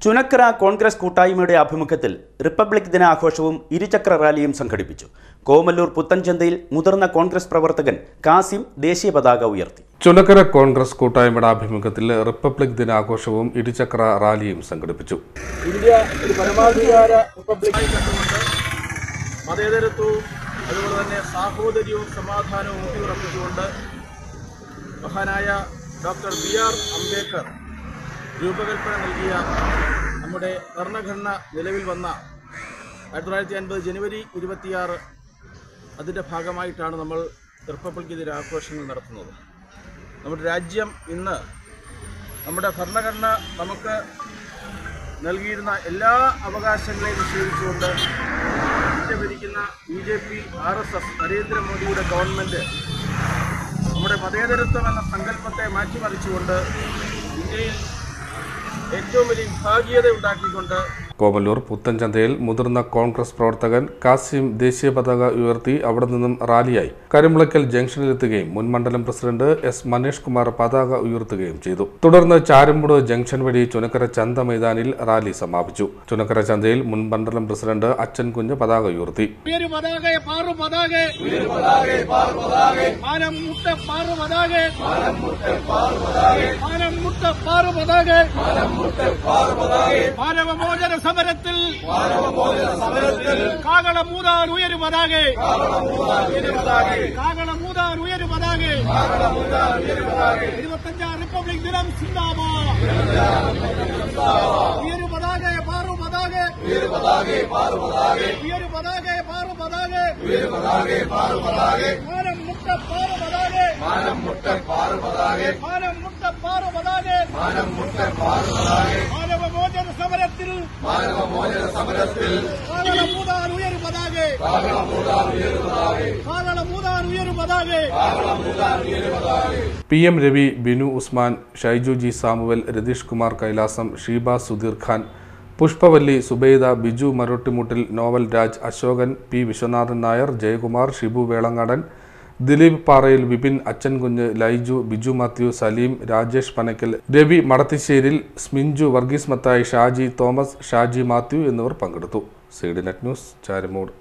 ചുനക്കര കോൺഗ്രസ് കൂട്ടായ്മയുടെ ആഭിമുഖ്യത്തിൽ റിപ്പബ്ലിക് ദിനാഘോഷവും ഇരുചക്ര റാലിയും സംഘടിപ്പിച്ചു. കോമല്ലൂർ പുത്തൻചന്തയിൽ മുതിർന്ന കോൺഗ്രസ് പ്രവർത്തകൻ കാസിം ദേശീയ പതാക ഉയർത്തി. ചുനക്കര കോൺഗ്രസ് കൂട്ടായ്മയുടെ ആഭിമുഖ്യത്തിൽ റിപ്പബ്ലിക് ദിനാഘോഷവും ഇരുചക്ര റാലിയും സംഘടിപ്പിച്ചു. ഇന്ത്യ ഒരു പരമാധികാര റിപ്പബ്ലിക്കായി കണ്ടുകൊണ്ട് മതേതരത്വവും അതുപോലെ തന്നെ സാഹോദര്യവും സമാധാനവും ഊട്ടിയുറപ്പിച്ചുകൊണ്ട് മഹാനായ ഡോക്ടർ B.R. അംബേദ്കർ രൂപകൽപ്പന നൽകിയ നമ്മുടെ ഭരണഘടന നിലവിൽ വന്ന 1950 ജനുവരി 26 അതിൻ്റെ ഭാഗമായിട്ടാണ് നമ്മൾ റിപ്പബ്ലിക് ദിനാഘോഷങ്ങൾ നടത്തുന്നത്. നമ്മുടെ രാജ്യം ഇന്ന് നമ്മുടെ ഭരണഘടന നമുക്ക് നൽകിയിരുന്ന എല്ലാ അവകാശങ്ങളെയും നിഷേധിച്ചുകൊണ്ട് ഇന്ത്യ ഭരിക്കുന്ന BJP RSS നരേന്ദ്രമോദിയുടെ ഗവൺമെൻറ് നമ്മുടെ മതേതരത്വം എന്ന സങ്കല്പത്തെ മാറ്റിമറിച്ചുകൊണ്ട് ഇന്ത്യയിൽ ഏറ്റവും വലിയ വിഭാഗീയത ഉണ്ടാക്കിക്കൊണ്ട് കോമല്ലൂർ പുത്തൻചന്തയിൽ മുതിർന്ന കോൺഗ്രസ് പ്രവർത്തകൻ കാസിം ദേശീയ പതാക ഉയർത്തി അവിടെ നിന്നും റാലിയായി കരിമുളയ്ക്കൽ ജംഗ്ഷനിലെത്തുകയും മുൻ മണ്ഡലം പ്രസിഡന്റ് S. മനേഷ് കുമാർ പതാക ഉയർത്തുകയും ചെയ്തു. തുടർന്ന് ചാരുംമൂട് ജംഗ്ഷൻ വഴി ചുനക്കര ചന്ത മൈതാനിൽ റാലി സമാപിച്ചു. ചുനക്കര ചന്തയിൽ മുൻ മണ്ഡലം പ്രസിഡന്റ് അച്ഛൻ കുഞ്ഞ് പതാക ഉയർത്തി. സമരത്തിൽ കാകളമൂതാൻ ഉയരും പതാകെ, കാകളമൂതാൻ ഉയരും പതാകെ, 25 റിപ്പബ്ലിക് ദിനം സിന്ദാബാദ്. ഉയരും പതാകെ പാറു പതാകെ, ഉയരും പതാകെ പാറു പതാകെ, ഉയരും പതാകെ പാറു പതാകെ, ഉയരും പതാകെ പാറു പതാകെ, മാനം മുട്ട പാറു പതാകെ, മാനം മുട്ട പാറു പതാകെ, മാനം മുട്ട പാറു പതാകെ, മാനം മുട്ട പാറു പതാകെ, മാനവമോചന സമരത്തിൽ കാകളമൂതാൻ ഉയരും പതാകെ, കാകളമൂതാൻ ഉയരും പതാകെ, കാകളമൂതാൻ ഉയരും പതാകെ, കാകളമൂതാൻ ഉയരും പതാകെ. PM Ravi, Binu Usman, Shaiju G. Samuel, Ratheesh Kumar Kailasam, Sheeba Sudheer Khan, Pushpavalli, Subaida, Biju Marottimuttil, Novel Raj, Ashokan, P. Viswanathan Nair, Jayakumar, Shibu Velangadan, Dileep Parayil, Vipin, Achan Kunju, Laiju, Biju Mathew, Saleem, Rajesh Panakkal, Ravi Madathisseril, Sminju, Varghese Mathai, Shaji Thomas, Shaji Mathew എന്നിവർ പങ്കെടുത്തു. CD Net news, Charummood.